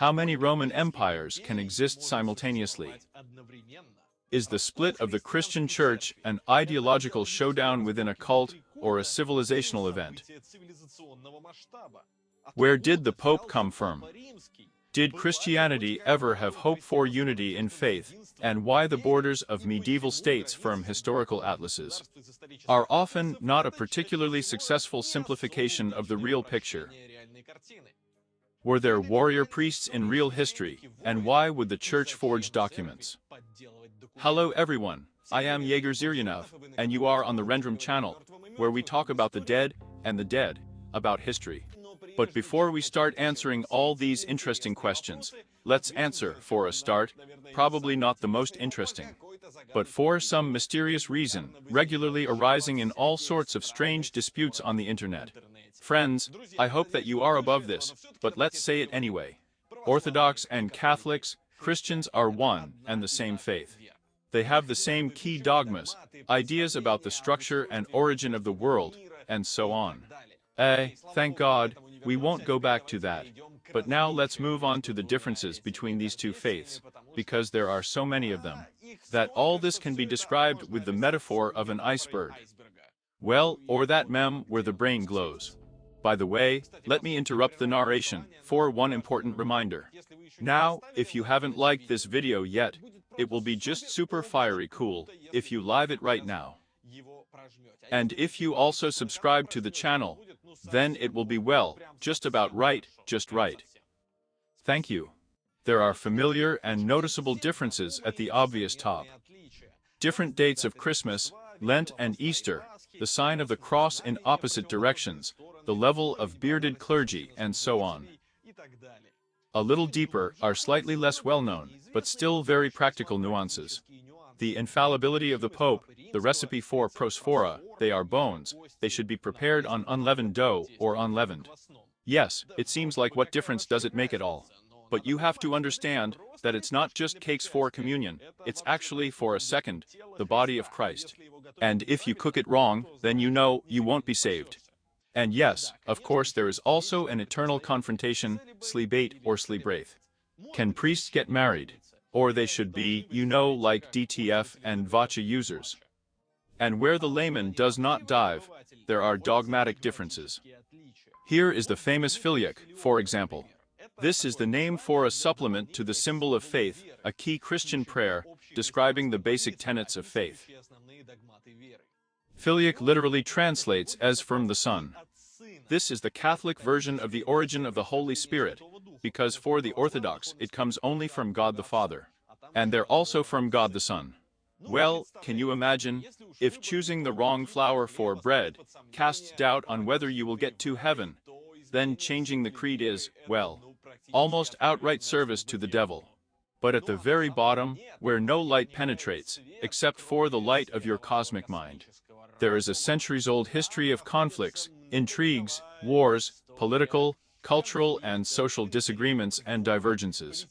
How many Roman empires can exist simultaneously? Is the split of the Christian Church an ideological showdown within a cult or a civilizational event? Where did the Pope come from? Did Christianity ever have hope for unity in faith, and why the borders of medieval states from historical atlases are often not a particularly successful simplification of the real picture? Were there warrior priests in real history, and why would the Church forge documents? Hello everyone, I am Yeager Ziryanov, and you are on the Redroom channel, where we talk about the dead and the dead, about history. But before we start answering all these interesting questions, let's answer, for a start, probably not the most interesting, but for some mysterious reason, regularly arising in all sorts of strange disputes on the internet. Friends, I hope that you are above this, but let's say it anyway. Orthodox and Catholics, Christians are one and the same faith. They have the same key dogmas, ideas about the structure and origin of the world, and so on. Thank God, we won't go back to that. But now let's move on to the differences between these two faiths, because there are so many of them, that all this can be described with the metaphor of an iceberg. Well, or that meme where the brain glows. By the way, let me interrupt the narration for one important reminder. Now, if you haven't liked this video yet, it will be just super fiery cool if you live it right now. And if you also subscribe to the channel, then it will be well, just about right, just right. Thank you. There are familiar and noticeable differences at the obvious top. Different dates of Christmas, Lent and Easter, the sign of the cross in opposite directions, the level of bearded clergy, and so on. A little deeper are slightly less well-known, but still very practical nuances. The infallibility of the Pope, the recipe for prosphora, they are bones, they should be prepared on unleavened dough or unleavened. Yes, it seems like what difference does it make at all? But you have to understand that it's not just cakes for communion, it's actually for a second, the body of Christ. And if you cook it wrong, then you know you won't be saved. And yes, of course there is also an eternal confrontation, slibate or slibraith. Can priests get married? Or they should be, you know, like DTF and Vacha users. And where the layman does not dive, there are dogmatic differences. Here is the famous filioque, for example. This is the name for a supplement to the symbol of faith, a key Christian prayer, describing the basic tenets of faith. Filioque literally translates as from the Son. This is the Catholic version of the origin of the Holy Spirit, because for the Orthodox it comes only from God the Father. And they're also from God the Son. Well, can you imagine, if choosing the wrong flour for bread casts doubt on whether you will get to heaven, then changing the creed is, well, almost outright service to the devil. But at the very bottom, where no light penetrates, except for the light of your cosmic mind, there is a centuries-old history of conflicts, intrigues, wars, political, cultural and social disagreements and divergences.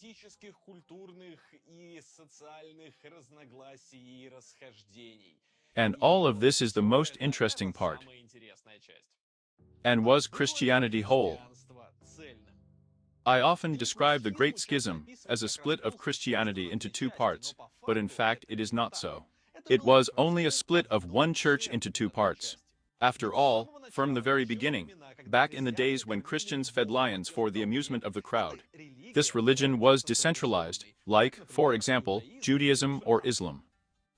And all of this is the most interesting part. And was Christianity whole? I often describe the Great Schism as a split of Christianity into two parts, but in fact it is not so. It was only a split of one church into two parts. After all, from the very beginning, back in the days when Christians fed lions for the amusement of the crowd, this religion was decentralized, like, for example, Judaism or Islam.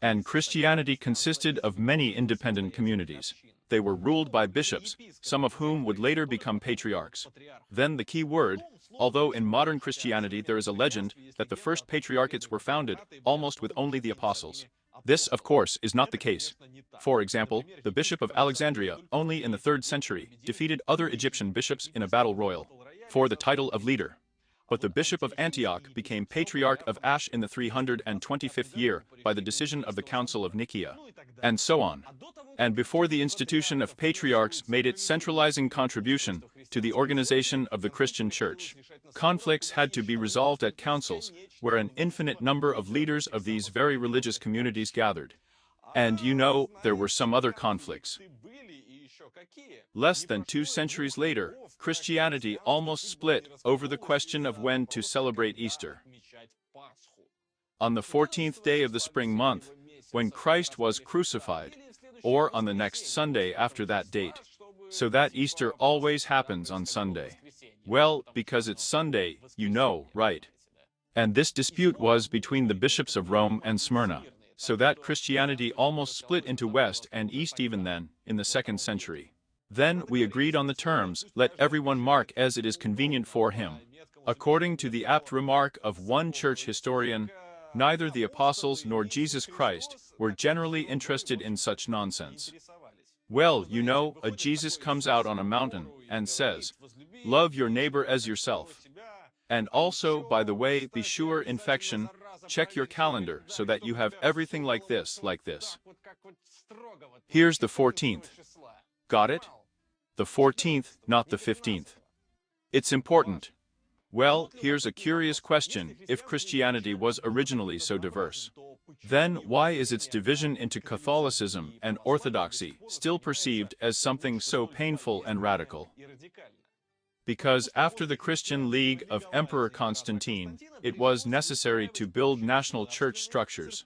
And Christianity consisted of many independent communities. They were ruled by bishops, some of whom would later become patriarchs. Then the key word, although in modern Christianity there is a legend that the first patriarchates were founded almost with only the apostles. This, of course, is not the case. For example, the Bishop of Alexandria, only in the 3rd century, defeated other Egyptian bishops in a battle royal for the title of leader. But the Bishop of Antioch became Patriarch of Ash in the 325th year by the decision of the Council of Nicaea, and so on. And before the institution of patriarchs made its centralizing contribution to the organization of the Christian Church, conflicts had to be resolved at councils, where an infinite number of leaders of these very religious communities gathered. And you know, there were some other conflicts. Less than 2 centuries later, Christianity almost split over the question of when to celebrate Easter. On the 14th day of the spring month, when Christ was crucified, or on the next Sunday after that date, so that Easter always happens on Sunday. Well, because it's Sunday, you know, right? And this dispute was between the bishops of Rome and Smyrna, so that Christianity almost split into West and East even then, in the 2nd century. Then we agreed on the terms, let everyone mark as it is convenient for him. According to the apt remark of one church historian, neither the apostles nor Jesus Christ were generally interested in such nonsense. Well, you know, a Jesus comes out on a mountain and says, love your neighbor as yourself. And also, by the way, be sure infection, check your calendar so that you have everything like this. Here's the 14th. Got it? The 14th, not the 15th. It's important. Well, here's a curious question. If Christianity was originally so diverse, then why is its division into Catholicism and Orthodoxy still perceived as something so painful and radical? Because after the Christian League of Emperor Constantine, it was necessary to build national church structures.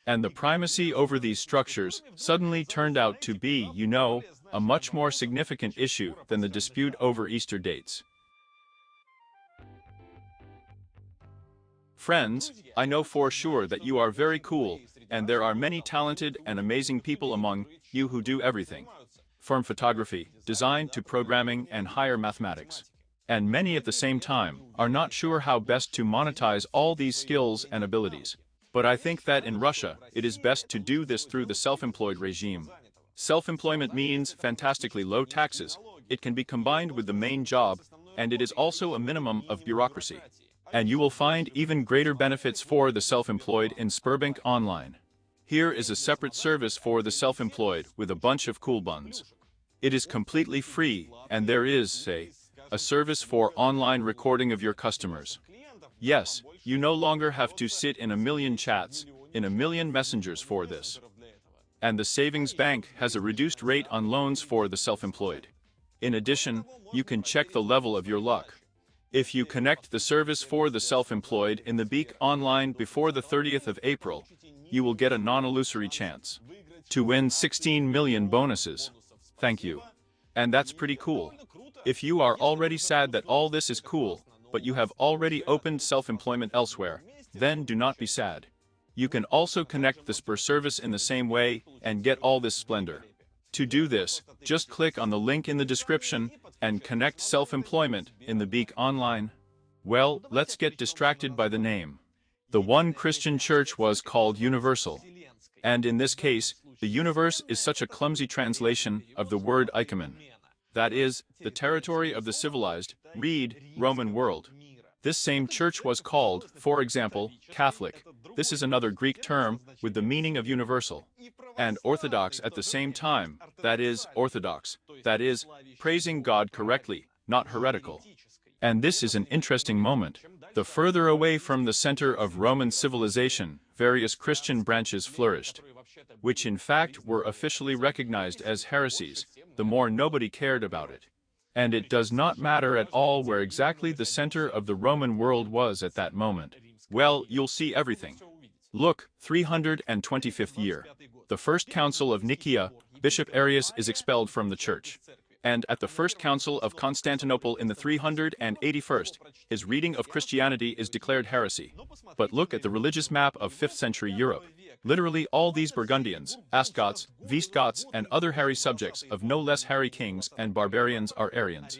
And the primacy over these structures suddenly turned out to be, you know, a much more significant issue than the dispute over Easter dates. Friends, I know for sure that you are very cool, and there are many talented and amazing people among you who do everything, from photography, design to programming and higher mathematics. And many at the same time are not sure how best to monetize all these skills and abilities. But I think that in Russia, it is best to do this through the self-employed regime. Self-employment means fantastically low taxes, it can be combined with the main job, and it is also a minimum of bureaucracy. And you will find even greater benefits for the self-employed in Sberbank Online. Here is a separate service for the self-employed with a bunch of cool buns. It is completely free, and there is, say, a service for online recording of your customers. Yes, you no longer have to sit in a million chats, in a million messengers for this. And the savings bank has a reduced rate on loans for the self-employed. In addition, you can check the level of your luck. If you connect the service for the self-employed in the Beak Online before the 30th of April, you will get a non-illusory chance to win 16 million bonuses. Thank you. And that's pretty cool. If you are already sad that all this is cool, but you have already opened self-employment elsewhere, then do not be sad. You can also connect the Spur service in the same way and get all this splendor. To do this, just click on the link in the description and connect self-employment in the Beak Online. Well, let's get distracted by the name. The one Christian church was called Universal. And in this case, the universe is such a clumsy translation of the word oikomen. That is, the territory of the civilized, read, Roman world. This same church was called, for example, Catholic. This is another Greek term with the meaning of universal. And Orthodox at the same time, that is, orthodox, that is, praising God correctly, not heretical. And this is an interesting moment. The further away from the center of Roman civilization, various Christian branches flourished, which in fact were officially recognized as heresies, the more nobody cared about it. And it does not matter at all where exactly the center of the Roman world was at that moment. Well, you'll see everything. Look, 325th year. The first council of Nicaea, Bishop Arius is expelled from the church. And at the first council of Constantinople in the 381st, his reading of Christianity is declared heresy. But look at the religious map of 5th century Europe. Literally all these Burgundians, Ostgoths, Visigoths, and other hairy subjects of no less hairy kings and barbarians are Arians.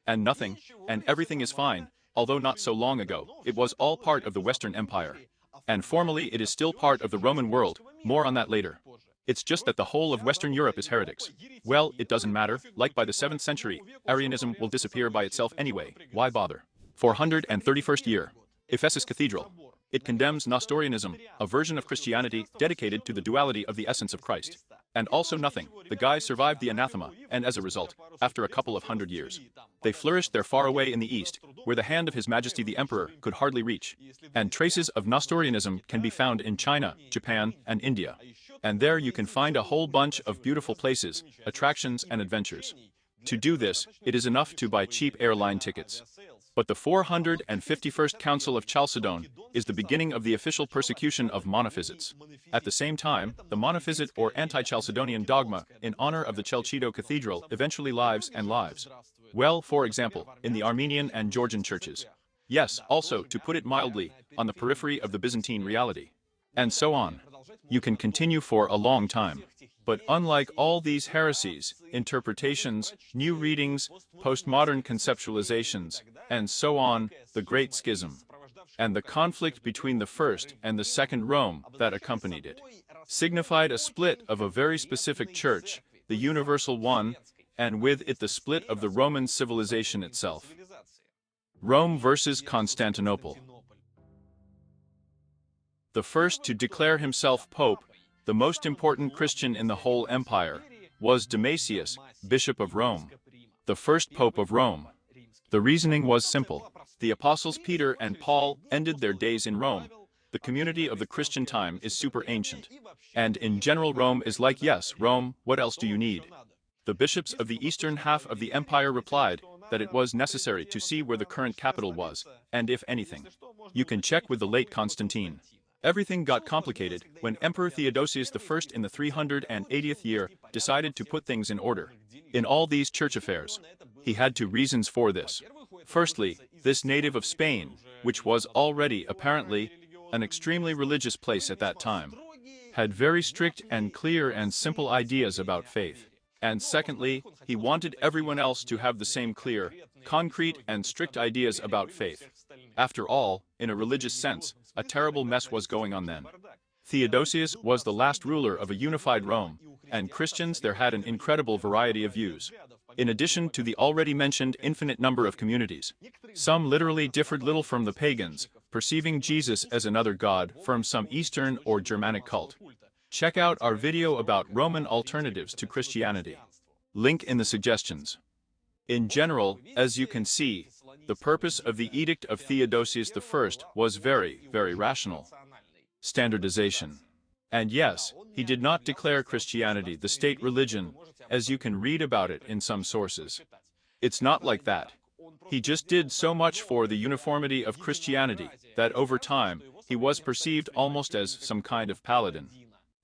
And nothing, and everything is fine, although not so long ago, it was all part of the Western Empire. And formally it is still part of the Roman world, more on that later. It's just that the whole of Western Europe is heretics. Well, it doesn't matter, like by the 7th century, Arianism will disappear by itself anyway, why bother? 431st year. Ephesus Cathedral. It condemns Nestorianism, a version of Christianity dedicated to the duality of the essence of Christ. And also nothing. The guy survived the anathema, and as a result, after a couple of 100 years, they flourished there far away in the east, where the hand of His Majesty the Emperor could hardly reach. And traces of Nestorianism can be found in China, Japan, and India. And there you can find a whole bunch of beautiful places, attractions, and adventures. To do this, it is enough to buy cheap airline tickets. But the 451st Council of Chalcedon is the beginning of the official persecution of monophysites. At the same time, the monophysite or anti-Chalcedonian dogma in honor of the Chalcido Cathedral eventually lives and lives. Well, for example, in the Armenian and Georgian churches. Yes, also, to put it mildly, on the periphery of the Byzantine reality. And so on. You can continue for a long time. But unlike all these heresies, interpretations, new readings, postmodern conceptualizations, and so on, the Great Schism, and the conflict between the first and the second Rome that accompanied it, signified a split of a very specific church, the universal one, and with it the split of the Roman civilization itself. Rome versus Constantinople. The first to declare himself Pope, the most important Christian in the whole empire, was Damasius, Bishop of Rome, the first Pope of Rome. The reasoning was simple. The apostles Peter and Paul ended their days in Rome. The community of the Christian time is super ancient. And in general Rome is like, yes, Rome, what else do you need? The bishops of the eastern half of the empire replied that it was necessary to see where the current capital was, and if anything. You can check with the late Constantine. Everything got complicated when Emperor Theodosius I in the 380th year decided to put things in order. In all these church affairs, he had two reasons for this. Firstly, this native of Spain, which was already, apparently, an extremely religious place at that time, had very strict and clear and simple ideas about faith. And secondly, he wanted everyone else to have the same clear, concrete and strict ideas about faith. After all, in a religious sense, a terrible mess was going on then. Theodosius was the last ruler of a unified Rome, and Christians there had an incredible variety of views. In addition to the already mentioned infinite number of communities, some literally differed little from the pagans, perceiving Jesus as another god from some Eastern or Germanic cult. Check out our video about Roman alternatives to Christianity. Link in the suggestions. In general, as you can see, the purpose of the Edict of Theodosius I was very, very rational. Standardization. And yes, he did not declare Christianity the state religion, as you can read about it in some sources. It's not like that. He just did so much for the uniformity of Christianity that over time, he was perceived almost as some kind of paladin.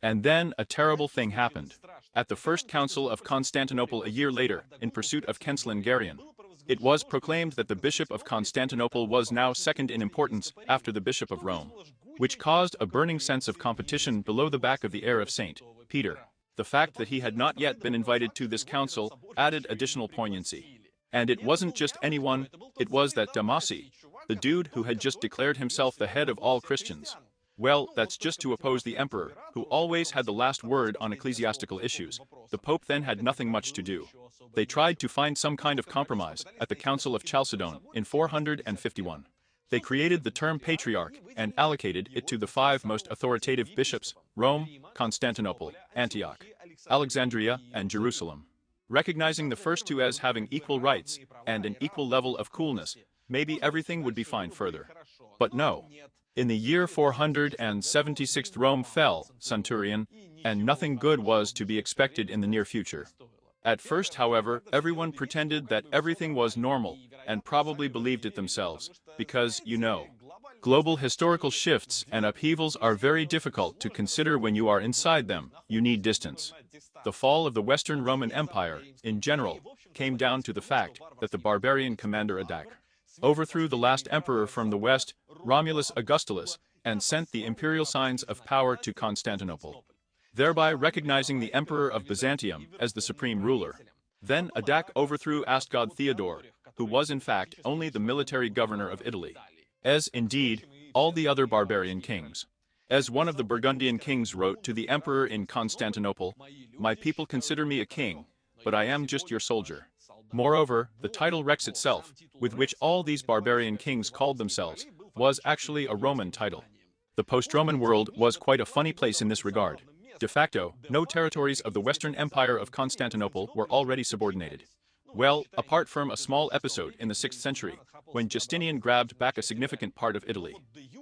And then a terrible thing happened. At the First Council of Constantinople a year later, in pursuit of Kenslin-Garion, it was proclaimed that the Bishop of Constantinople was now second in importance after the Bishop of Rome, which caused a burning sense of competition below the back of the heir of St. Peter. The fact that he had not yet been invited to this council added additional poignancy. And it wasn't just anyone, it was that Damasi, the dude who had just declared himself the head of all Christians. Well, that's just to oppose the emperor, who always had the last word on ecclesiastical issues. The pope then had nothing much to do. They tried to find some kind of compromise at the Council of Chalcedon in 451. They created the term patriarch and allocated it to the 5 most authoritative bishops: Rome, Constantinople, Antioch, Alexandria, and Jerusalem. Recognizing the first two as having equal rights and an equal level of coolness, maybe everything would be fine further. But no. In the year 476 Rome fell, Centurion, and nothing good was to be expected in the near future. At first, however, everyone pretended that everything was normal, and probably believed it themselves, because, you know, global historical shifts and upheavals are very difficult to consider when you are inside them. You need distance. The fall of the Western Roman Empire, in general, came down to the fact that the barbarian commander Adac overthrew the last emperor from the west, Romulus Augustulus, and sent the imperial signs of power to Constantinople, thereby recognizing the emperor of Byzantium as the supreme ruler. Then Adac overthrew Astgod Theodore, who was in fact only the military governor of Italy, as indeed all the other barbarian kings. As one of the Burgundian kings wrote to the emperor in Constantinople, "My people consider me a king, but I am just your soldier." Moreover, the title Rex itself, with which all these barbarian kings called themselves, was actually a Roman title. The post-Roman world was quite a funny place in this regard. De facto, no territories of the Western Empire of Constantinople were already subordinated. Well, apart from a small episode in the 6th century, when Justinian grabbed back a significant part of Italy.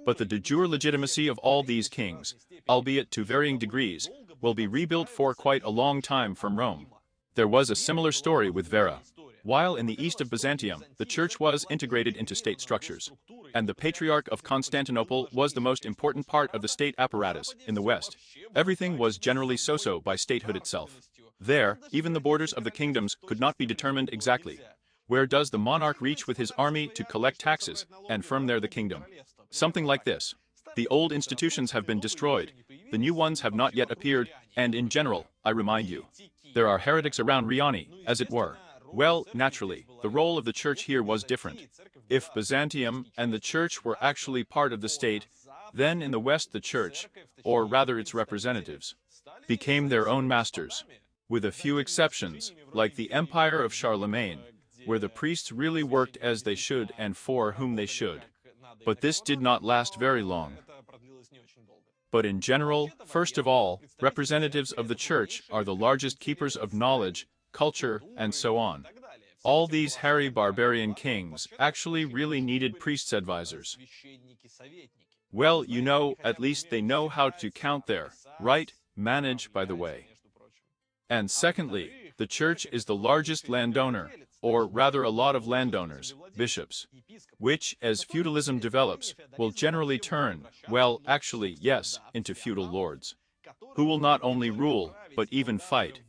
But the de jure legitimacy of all these kings, albeit to varying degrees, will be rebuilt for quite a long time from Rome. There was a similar story with Vera. While in the east of Byzantium, the church was integrated into state structures, and the Patriarch of Constantinople was the most important part of the state apparatus in the west. Everything was generally so-so by statehood itself. There, even the borders of the kingdoms could not be determined exactly. Where does the monarch reach with his army to collect taxes, and from there the kingdom? Something like this. The old institutions have been destroyed, the new ones have not yet appeared, and in general, I remind you, there are heretics around Riani, as it were. Well, naturally, the role of the church here was different. If Byzantium and the church were actually part of the state, then in the west the church, or rather its representatives, became their own masters. With a few exceptions, like the Empire of Charlemagne, where the priests really worked as they should and for whom they should. But this did not last very long. But in general, first of all, representatives of the church are the largest keepers of knowledge, culture, and so on. All these hairy barbarian kings actually really needed priests' advisors. Well, you know, at least they know how to count there, right? Manage, by the way. And secondly, the church is the largest landowner, or rather a lot of landowners, bishops, which, as feudalism develops, will generally turn, well, actually, yes, into feudal lords, who will not only rule, but even fight.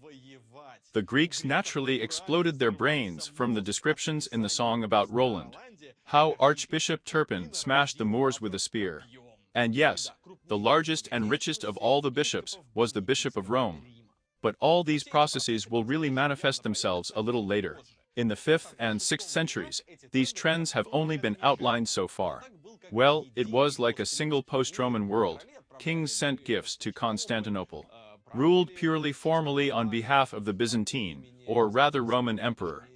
The Greeks naturally exploded their brains from the descriptions in the song about Roland, how Archbishop Turpin smashed the Moors with a spear. And yes, the largest and richest of all the bishops was the Bishop of Rome. But all these processes will really manifest themselves a little later. In the 5th and 6th centuries, these trends have only been outlined so far. Well, it was like a single post-Roman world. Kings sent gifts to Constantinople, ruled purely formally on behalf of the Byzantine, or rather Roman emperor.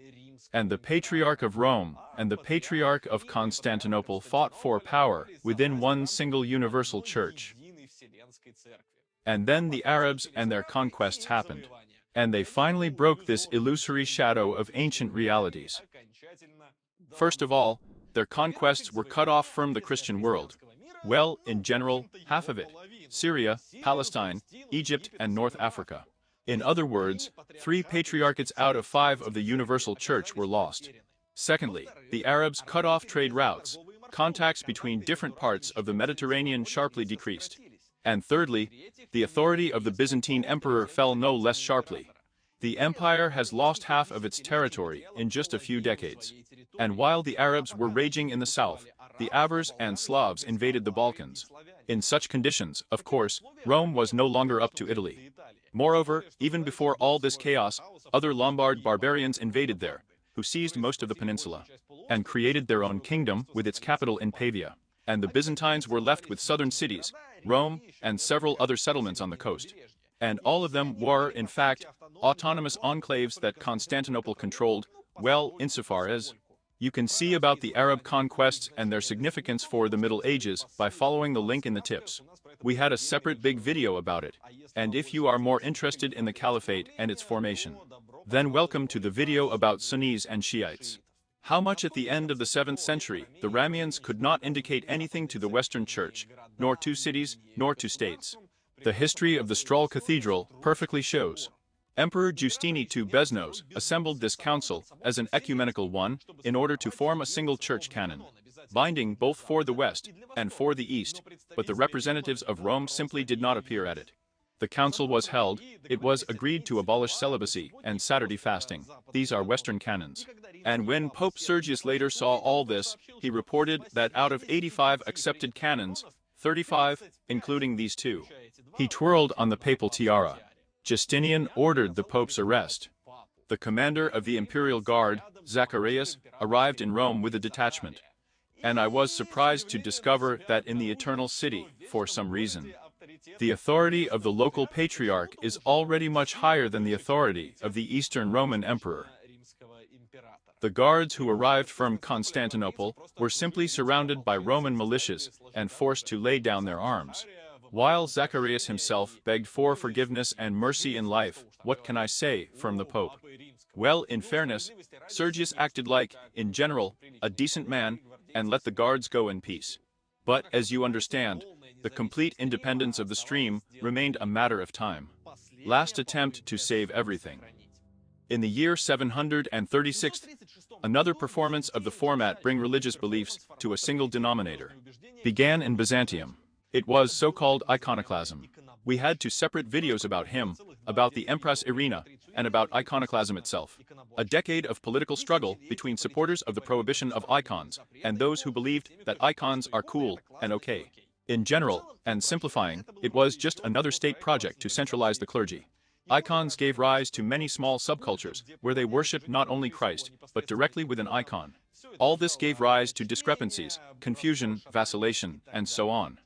And the Patriarch of Rome and the Patriarch of Constantinople fought for power within one single universal church. And then the Arabs and their conquests happened. And they finally broke this illusory shadow of ancient realities. First of all, their conquests were cut off from the Christian world. Well, in general, half of it. Syria, Palestine, Egypt, and North Africa. In other words, 3 patriarchates out of 5 of the universal church were lost. Secondly, the Arabs cut off trade routes. Contacts between different parts of the Mediterranean sharply decreased. And thirdly, the authority of the Byzantine emperor fell no less sharply. The empire has lost half of its territory in just a few decades. And while the Arabs were raging in the south, the Avars and Slavs invaded the Balkans. In such conditions, of course, Rome was no longer up to Italy. Moreover, even before all this chaos, other Lombard barbarians invaded there, who seized most of the peninsula, and created their own kingdom with its capital in Pavia. And the Byzantines were left with southern cities, Rome, and several other settlements on the coast. And all of them were, in fact, autonomous enclaves that Constantinople controlled, well, insofar as you can see about the Arab conquests and their significance for the Middle Ages by following the link in the tips. We had a separate big video about it, and if you are more interested in the Caliphate and its formation, then welcome to the video about Sunnis and Shiites. How much at the end of the 7th century, the Ramians could not indicate anything to the Western Church, nor to cities, nor to states. The history of the Stroll Cathedral perfectly shows. Emperor Justini II Beznos assembled this council as an ecumenical one in order to form a single church canon, binding both for the West and for the East, but the representatives of Rome simply did not appear at it. The council was held, it was agreed to abolish celibacy and Saturday fasting. These are Western canons. And when Pope Sergius later saw all this, he reported that out of 85 accepted canons, 35, including these 2. He twirled on the papal tiara. Justinian ordered the Pope's arrest. The commander of the imperial guard, Zacharias, arrived in Rome with a detachment. And I was surprised to discover that in the Eternal City, for some reason, the authority of the local patriarch is already much higher than the authority of the Eastern Roman Emperor. The guards who arrived from Constantinople were simply surrounded by Roman militias and forced to lay down their arms. While Zacharias himself begged for forgiveness and mercy in life, what can I say from the Pope? Well, in fairness, Sergius acted like, in general, a decent man, and let the guards go in peace. But, as you understand, the complete independence of the stream remained a matter of time. Last attempt to save everything. In the year 736, another performance of the format bring religious beliefs to a single denominator began in Byzantium. It was so-called iconoclasm. We had two separate videos about him, about the Empress Irina, and about iconoclasm itself. A decade of political struggle between supporters of the prohibition of icons and those who believed that icons are cool and okay. In general, and simplifying, it was just another state project to centralize the clergy. Icons gave rise to many small subcultures, where they worshipped not only Christ, but directly with an icon. All this gave rise to discrepancies, confusion, vacillation, and so on.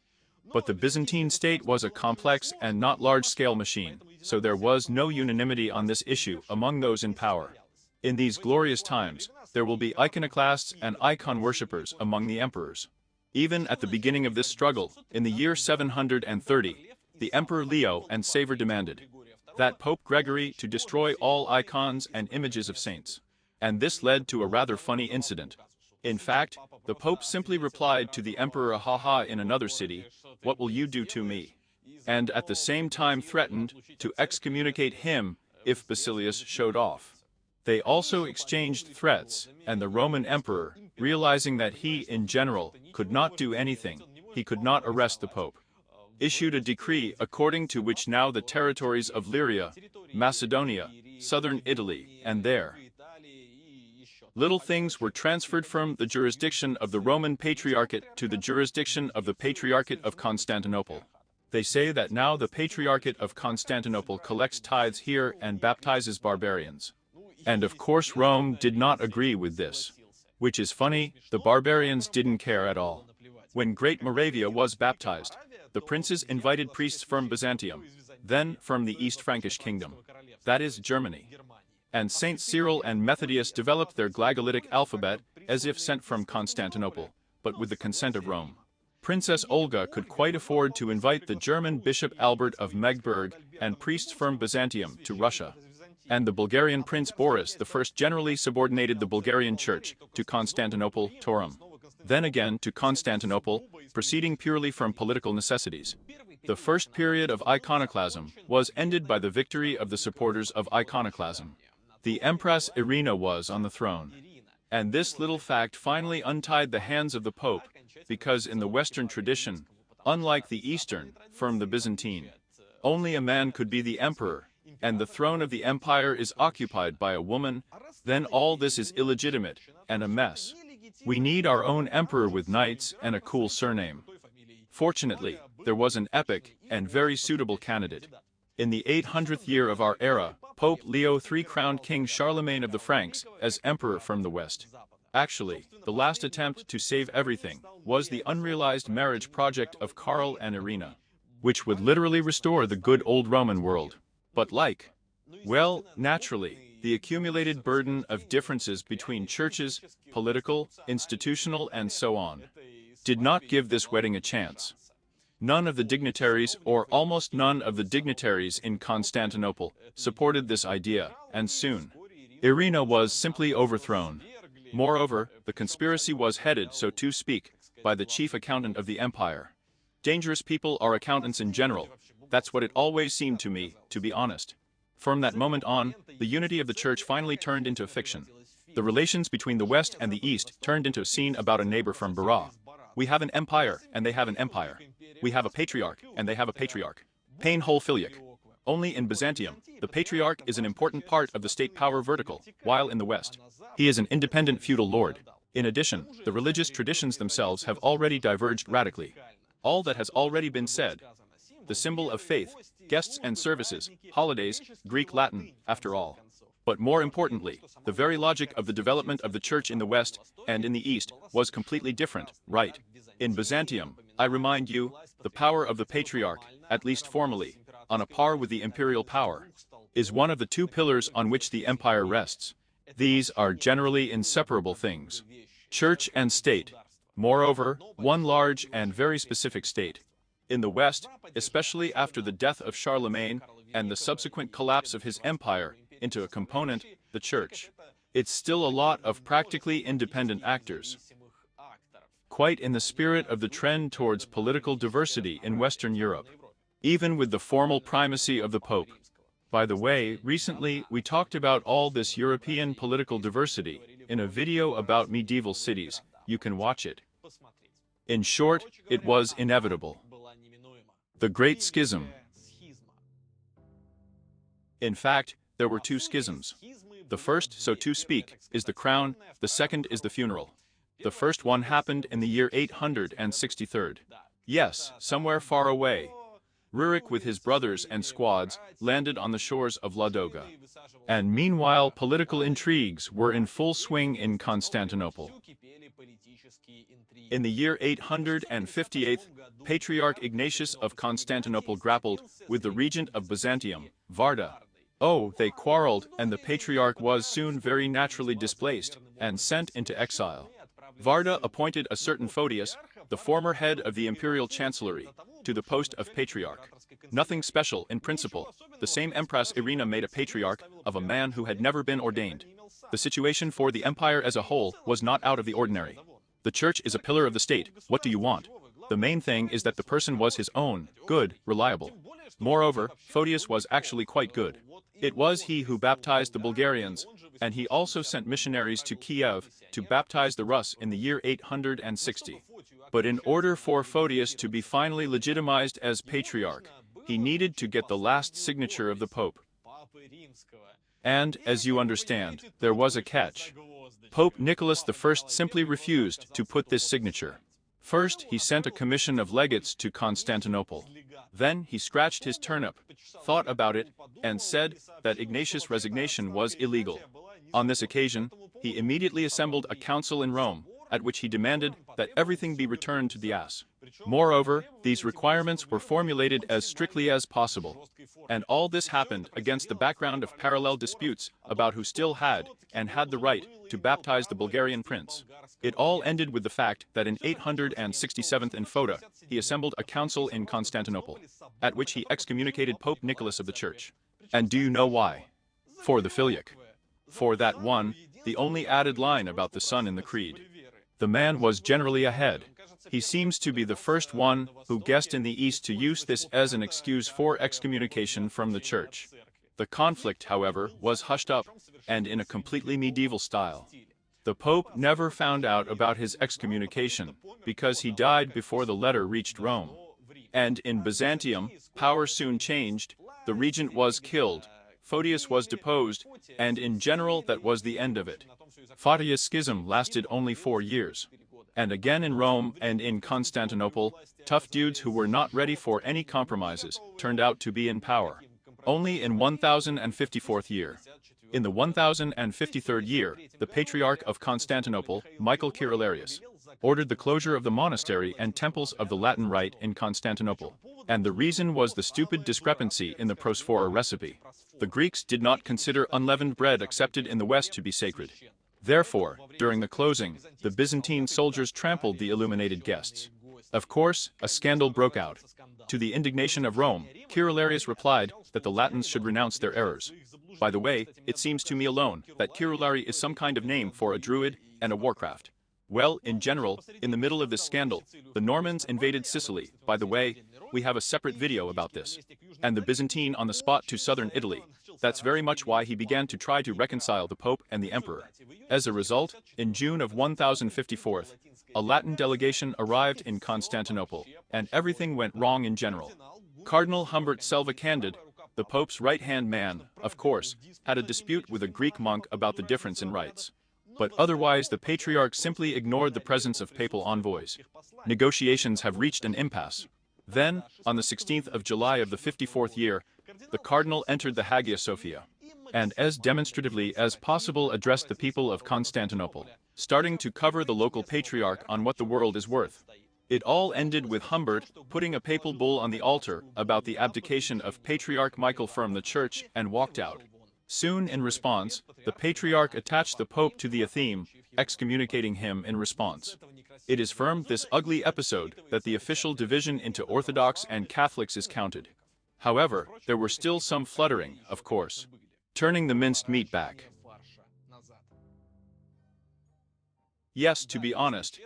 But the Byzantine state was a complex and not large-scale machine, so there was no unanimity on this issue among those in power. In these glorious times, there will be iconoclasts and icon worshippers among the emperors. Even at the beginning of this struggle, in the year 730, the Emperor Leo and Savor demanded that Pope Gregory to destroy all icons and images of saints. And this led to a rather funny incident. In fact, the Pope simply replied to the Emperor haha in another city, "What will you do to me?" And at the same time threatened to excommunicate him if Basilius showed off. They also exchanged threats, and the Roman Emperor, realizing that he, in general, could not do anything, he could not arrest the Pope, issued a decree according to which now the territories of Lyria, Macedonia, southern Italy, and their little things were transferred from the jurisdiction of the Roman Patriarchate to the jurisdiction of the Patriarchate of Constantinople. They say that now the Patriarchate of Constantinople collects tithes here and baptizes barbarians. And of course Rome did not agree with this. Which is funny, the barbarians didn't care at all. When Great Moravia was baptized, the princes invited priests from Byzantium, then from the East Frankish kingdom, that is Germany. And Saint Cyril and Methodius developed their Glagolitic alphabet as if sent from Constantinople, but with the consent of Rome. Princess Olga could quite afford to invite the German Bishop Albert of Megburg and priests from Byzantium to Russia. And the Bulgarian Prince Boris I generally subordinated the Bulgarian Church to Constantinople, Torum. Then again to Constantinople, proceeding purely from political necessities. The first period of iconoclasm was ended by the victory of the supporters of iconoclasm. The Empress Irina was on the throne. And this little fact finally untied the hands of the Pope, because in the Western tradition, unlike the Eastern, from the Byzantine, only a man could be the emperor, and the throne of the empire is occupied by a woman, then all this is illegitimate, and a mess. We need our own emperor with knights and a cool surname. Fortunately, there was an epic and very suitable candidate. In the 800th year of our era, Pope Leo III crowned King Charlemagne of the Franks as emperor from the West. Actually, the last attempt to save everything was the unrealized marriage project of Karl and Irina, which would literally restore the good old Roman world. But well, naturally, the accumulated burden of differences between churches, political, institutional, and so on, did not give this wedding a chance. None of the dignitaries, or almost none of the dignitaries in Constantinople, supported this idea, and soon, Irina was simply overthrown. Moreover, the conspiracy was headed, so to speak, by the chief accountant of the empire. Dangerous people are accountants in general. That's what it always seemed to me, to be honest. From that moment on, the unity of the church finally turned into a fiction. The relations between the West and the East turned into a scene about a neighbor from Bara. We have an empire, and they have an empire. We have a patriarch, and they have a patriarch. Pain whole filiac. Only in Byzantium, the patriarch is an important part of the state power vertical, while in the West, he is an independent feudal lord. In addition, the religious traditions themselves have already diverged radically. All that has already been said. The symbol of faith, guests and services, holidays, Greek Latin, after all. But more importantly, the very logic of the development of the church in the West and in the East was completely different, right? In Byzantium, I remind you, the power of the patriarch, at least formally, on a par with the imperial power, is one of the two pillars on which the empire rests. These are generally inseparable things. Church and state. Moreover, one large and very specific state. In the West, especially after the death of Charlemagne and the subsequent collapse of his empire into a component, the Church, it's still a lot of practically independent actors. Quite in the spirit of the trend towards political diversity in Western Europe, even with the formal primacy of the Pope. By the way, recently we talked about all this European political diversity in a video about medieval cities. You can watch it. In short, it was inevitable. The Great Schism. In fact, there were two schisms. The first, so to speak, is the crown, the second is the funeral. The first one happened in the year 863. Yes, somewhere far away. Rurik with his brothers and squads landed on the shores of Ladoga. And meanwhile political intrigues were in full swing in Constantinople. In the year 858, Patriarch Ignatius of Constantinople grappled with the regent of Byzantium, Varda. Oh, they quarreled, and the Patriarch was soon very naturally displaced and sent into exile. Varda appointed a certain Photius, the former head of the imperial chancellery, to the post of Patriarch. Nothing special in principle. The same Empress Irina made a Patriarch of a man who had never been ordained. The situation for the empire as a whole was not out of the ordinary. The Church is a pillar of the state. What do you want? The main thing is that the person was his own, good, reliable. Moreover, Photius was actually quite good. It was he who baptized the Bulgarians, and he also sent missionaries to Kiev to baptize the Rus in the year 860. But in order for Photius to be finally legitimized as Patriarch, he needed to get the last signature of the Pope. And, as you understand, there was a catch. Pope Nicholas I simply refused to put this signature. First, he sent a commission of legates to Constantinople. Then he scratched his turnip, thought about it, and said that Ignatius' resignation was illegal. On this occasion, he immediately assembled a council in Rome, at which he demanded that everything be returned to the ass. Moreover, these requirements were formulated as strictly as possible. And all this happened against the background of parallel disputes about who still had and had the right to baptize the Bulgarian prince. It all ended with the fact that in 867 in Foda, he assembled a council in Constantinople, at which he excommunicated Pope Nicholas of the Church. And do you know why? For the filioque. For that one, the only added line about the son in the creed. The man was generally ahead. He seems to be the first one who guessed in the East to use this as an excuse for excommunication from the Church. The conflict, however, was hushed up, and in a completely medieval style. The Pope never found out about his excommunication, because he died before the letter reached Rome. And in Byzantium, power soon changed, the regent was killed, Photius was deposed, and in general that was the end of it. Photius' schism lasted only 4 years. And again in Rome and in Constantinople, tough dudes who were not ready for any compromises turned out to be in power. Only in 1054th year. In the 1053rd year, the Patriarch of Constantinople, Michael Kyrillarius, ordered the closure of the monastery and temples of the Latin Rite in Constantinople. And the reason was the stupid discrepancy in the prosphora recipe. The Greeks did not consider unleavened bread accepted in the West to be sacred. Therefore, during the closing, the Byzantine soldiers trampled the illuminated guests. Of course, a scandal broke out. To the indignation of Rome, Kyrillarius replied that the Latins should renounce their errors. By the way, it seems to me alone that Kyrillari is some kind of name for a druid and a warcraft. Well, in general, in the middle of this scandal, the Normans invaded Sicily. By the way, we have a separate video about this. And the Byzantine on the spot to southern Italy. That's very much why he began to try to reconcile the Pope and the Emperor. As a result, in June of 1054, a Latin delegation arrived in Constantinople, and everything went wrong in general. Cardinal Humbert Selva Candid, the Pope's right-hand man, of course, had a dispute with a Greek monk about the difference in rites. But otherwise the Patriarch simply ignored the presence of papal envoys. Negotiations have reached an impasse. Then, on the 16th of July of the 54th year, the Cardinal entered the Hagia Sophia, and as demonstratively as possible addressed the people of Constantinople, starting to cover the local Patriarch on what the world is worth. It all ended with Humbert putting a papal bull on the altar about the abdication of Patriarch Michael from the church and walked out. Soon in response, the Patriarch attached the Pope to the atheme, excommunicating him in response. It is from this ugly episode that the official division into Orthodox and Catholics is counted. However, there were still some fluttering, of course. Turning the minced meat back. Yes, to be honest,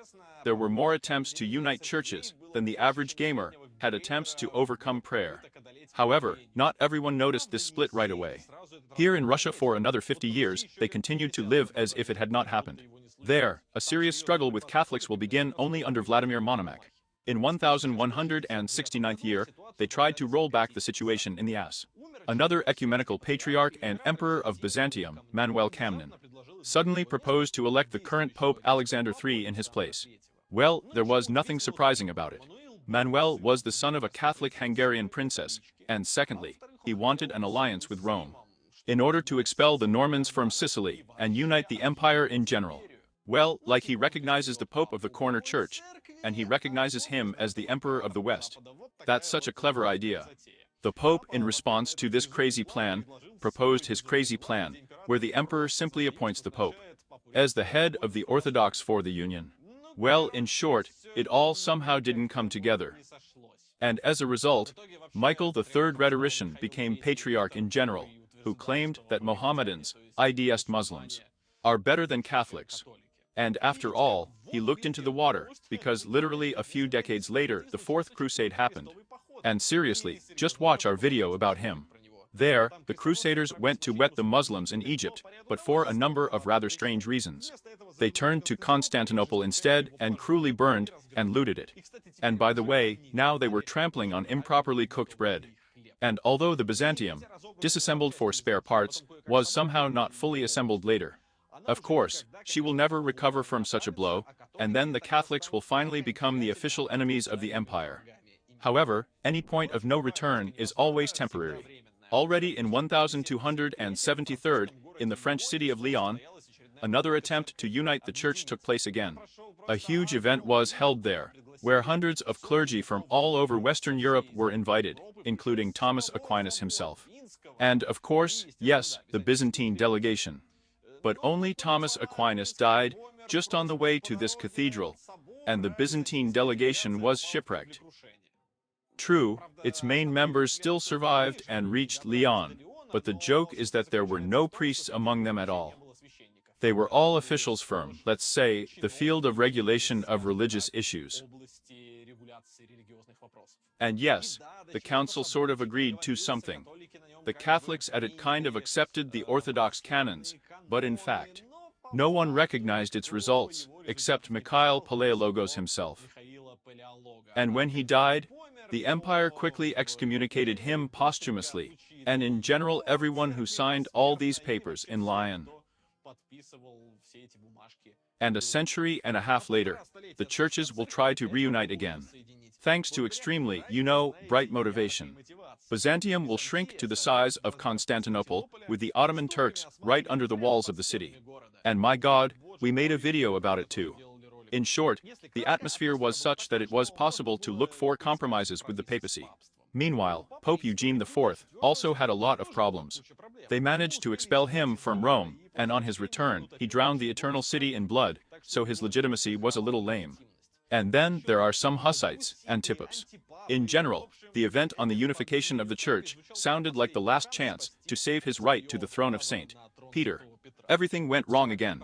there were more attempts to unite churches than the average gamer had attempts to overcome prayer. However, not everyone noticed this split right away. Here in Russia for another 50 years, they continued to live as if it had not happened. There, a serious struggle with Catholics will begin only under Vladimir Monomakh. In 1169th year, they tried to roll back the situation in the ass. Another ecumenical patriarch and emperor of Byzantium, Manuel Kamnin, suddenly proposed to elect the current Pope Alexander III in his place. Well, there was nothing surprising about it. Manuel was the son of a Catholic Hungarian princess, and secondly, he wanted an alliance with Rome, in order to expel the Normans from Sicily and unite the empire in general. Well, like he recognizes the Pope of the corner church, and he recognizes him as the Emperor of the West. That's such a clever idea. The Pope, in response to this crazy plan, proposed his crazy plan, where the Emperor simply appoints the Pope as the head of the Orthodox for the Union. Well, in short, it all somehow didn't come together. And as a result, Michael III rhetorician became patriarch in general, who claimed that Mohammedans, i.e. Muslims, are better than Catholics. And after all, he looked into the water, because literally a few decades later the Fourth Crusade happened. And seriously, just watch our video about him. There, the Crusaders went to wet the Muslims in Egypt, but for a number of rather strange reasons. They turned to Constantinople instead and cruelly burned and looted it. And by the way, now they were trampling on improperly cooked bread. And although the Byzantium, disassembled for spare parts, was somehow not fully assembled later. Of course, she will never recover from such a blow, and then the Catholics will finally become the official enemies of the empire. However, any point of no return is always temporary. Already in 1273, in the French city of Lyon, another attempt to unite the church took place again. A huge event was held there, where hundreds of clergy from all over Western Europe were invited, including Thomas Aquinas himself. And of course, yes, the Byzantine delegation. But only Thomas Aquinas died just on the way to this cathedral, and the Byzantine delegation was shipwrecked. True, its main members still survived and reached Lyon, but the joke is that there were no priests among them at all. They were all officials from, let's say, the field of regulation of religious issues. And yes, the council sort of agreed to something. The Catholics at it kind of accepted the Orthodox canons, but in fact, no one recognized its results, except Mikhail Palaiologos himself. And when he died, the empire quickly excommunicated him posthumously, and in general everyone who signed all these papers in Lyon. And a century and a half later, the churches will try to reunite again. Thanks to extremely, bright motivation. Byzantium will shrink to the size of Constantinople, with the Ottoman Turks right under the walls of the city. And my God, we made a video about it too. In short, the atmosphere was such that it was possible to look for compromises with the papacy. Meanwhile, Pope Eugene IV also had a lot of problems. They managed to expel him from Rome, and on his return, he drowned the Eternal City in blood, so his legitimacy was a little lame. And then there are some Hussites and Tipops. In general, the event on the unification of the Church sounded like the last chance to save his right to the throne of St. Peter. Everything went wrong again.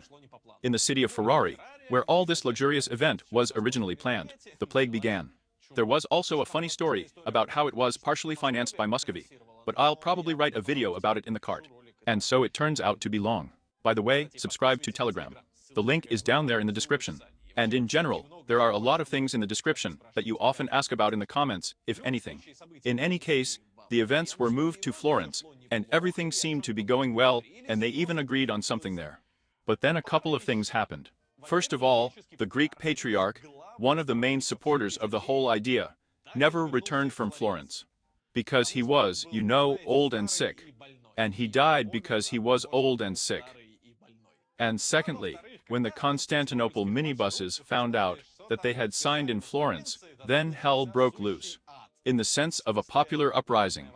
In the city of Ferrari, where all this luxurious event was originally planned, the plague began. There was also a funny story about how it was partially financed by Muscovy, but I'll probably write a video about it in the cart. And so it turns out to be long. By the way, subscribe to Telegram. The link is down there in the description. And in general, there are a lot of things in the description that you often ask about in the comments, if anything. In any case, the events were moved to Florence, and everything seemed to be going well, and they even agreed on something there. But then a couple of things happened. First of all, the Greek patriarch, one of the main supporters of the whole idea, never returned from Florence. Because he was, old and sick. And he died because he was old and sick. And secondly, when the Constantinople minibuses found out that they had signed in Florence, then hell broke loose. In the sense of a popular uprising.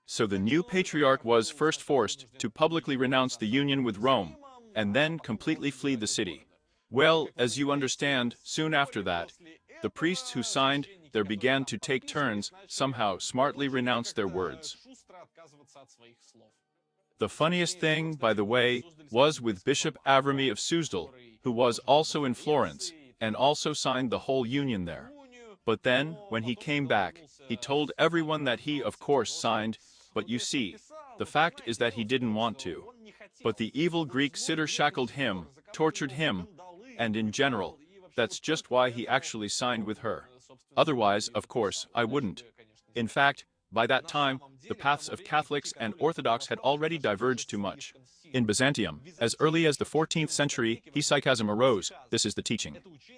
So the new patriarch was first forced to publicly renounce the union with Rome, and then completely flee the city. Well, as you understand, soon after that, the priests who signed there began to take turns, somehow smartly renounce their words. The funniest thing, by the way, was with Bishop Avrami of Suzdal, who was also in Florence, and also signed the whole union there. But then, when he came back, he told everyone that he of course signed, but you see, the fact is that he didn't want to. But the evil Greek sitter shackled him, tortured him, and in general, that's just why he actually signed with her. Otherwise, of course, I wouldn't. In fact, by that time, the paths of Catholics and Orthodox had already diverged too much. In Byzantium, as early as the 14th century, hesychasm arose. This is the teaching,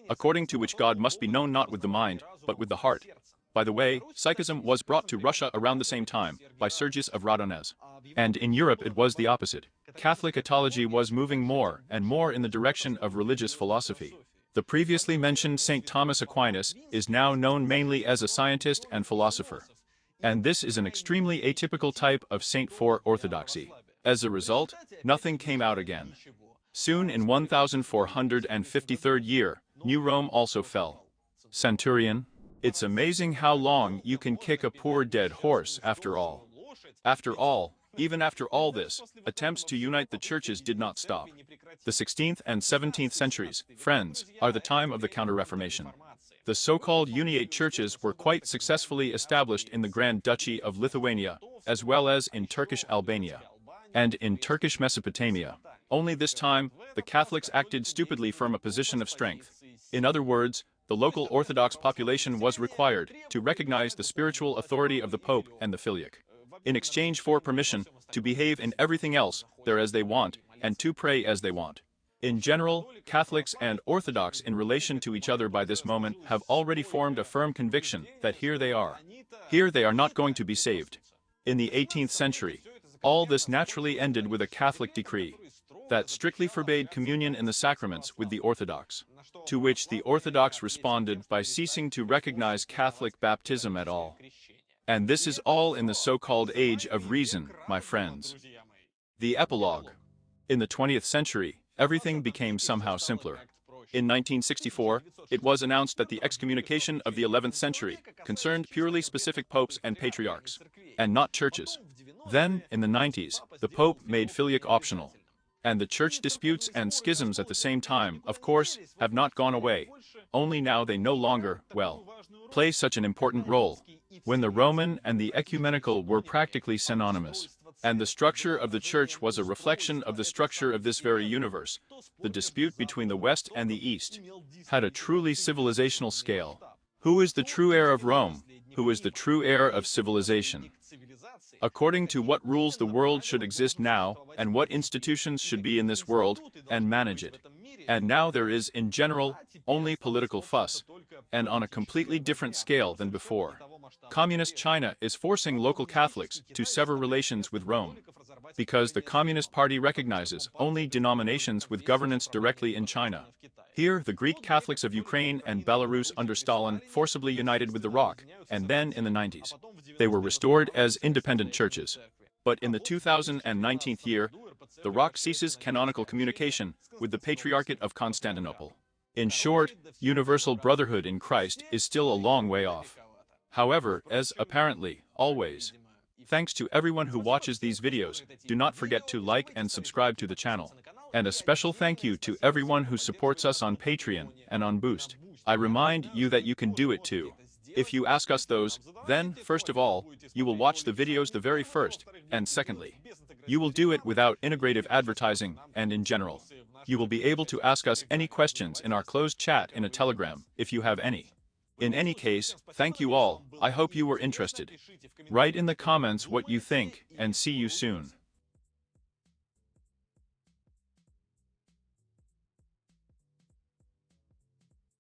according to which God must be known not with the mind, but with the heart. By the way, psychism was brought to Russia around the same time, by Sergius of Radonez. And in Europe it was the opposite. Catholic ethology was moving more and more in the direction of religious philosophy. The previously mentioned St. Thomas Aquinas is now known mainly as a scientist and philosopher. And this is an extremely atypical type of Saint for orthodoxy. As a result, nothing came out again. Soon in 1453 year, New Rome also fell. Centurion. It's amazing how long you can kick a poor dead horse after all. After all, even after all this, attempts to unite the churches did not stop. The 16th and 17th centuries, friends, are the time of the Counter-Reformation. The so-called Uniate churches were quite successfully established in the Grand Duchy of Lithuania, as well as in Turkish Albania and in Turkish Mesopotamia. Only this time, the Catholics acted stupidly from a position of strength. In other words, the local Orthodox population was required to recognize the spiritual authority of the Pope and the Filioque, in exchange for permission to behave in everything else there as they want and to pray as they want. In general, Catholics and Orthodox in relation to each other by this moment have already formed a firm conviction that here they are. Here they are not going to be saved. In the 18th century, all this naturally ended with a Catholic decree that strictly forbade communion in the sacraments with the Orthodox, to which the Orthodox responded by ceasing to recognize Catholic baptism at all. And this is all in the so-called Age of Reason, my friends. The epilogue. In the 20th century, everything became somehow simpler. In 1964, it was announced that the excommunication of the 11th century concerned purely specific popes and patriarchs, and not churches. Then, in the 90s, the Pope made filioque optional. And the church disputes and schisms at the same time, of course, have not gone away. Only now they no longer, well, play such an important role. When the Roman and the ecumenical were practically synonymous, and the structure of the church was a reflection of the structure of this very universe, the dispute between the West and the East had a truly civilizational scale. Who is the true heir of Rome? Who is the true heir of civilization? According to what rules the world should exist now, and what institutions should be in this world, and manage it. And now there is, in general, only political fuss, and on a completely different scale than before. Communist China is forcing local Catholics to sever relations with Rome, because the Communist Party recognizes only denominations with governance directly in China. Here, the Greek Catholics of Ukraine and Belarus under Stalin forcibly united with the ROC, and then in the 90s, they were restored as independent churches. But in the 2019 year, the ROC ceases canonical communication with the Patriarchate of Constantinople. In short, universal brotherhood in Christ is still a long way off. However, as apparently, always, thanks to everyone who watches these videos, do not forget to like and subscribe to the channel. And a special thank you to everyone who supports us on Patreon and on Boost. I remind you that you can do it too. If you ask us those, then, first of all, you will watch the videos the very first, and secondly, you will do it without integrative advertising, and in general, you will be able to ask us any questions in our closed chat in a Telegram, if you have any. In any case, thank you all, I hope you were interested. Write in the comments what you think, and see you soon.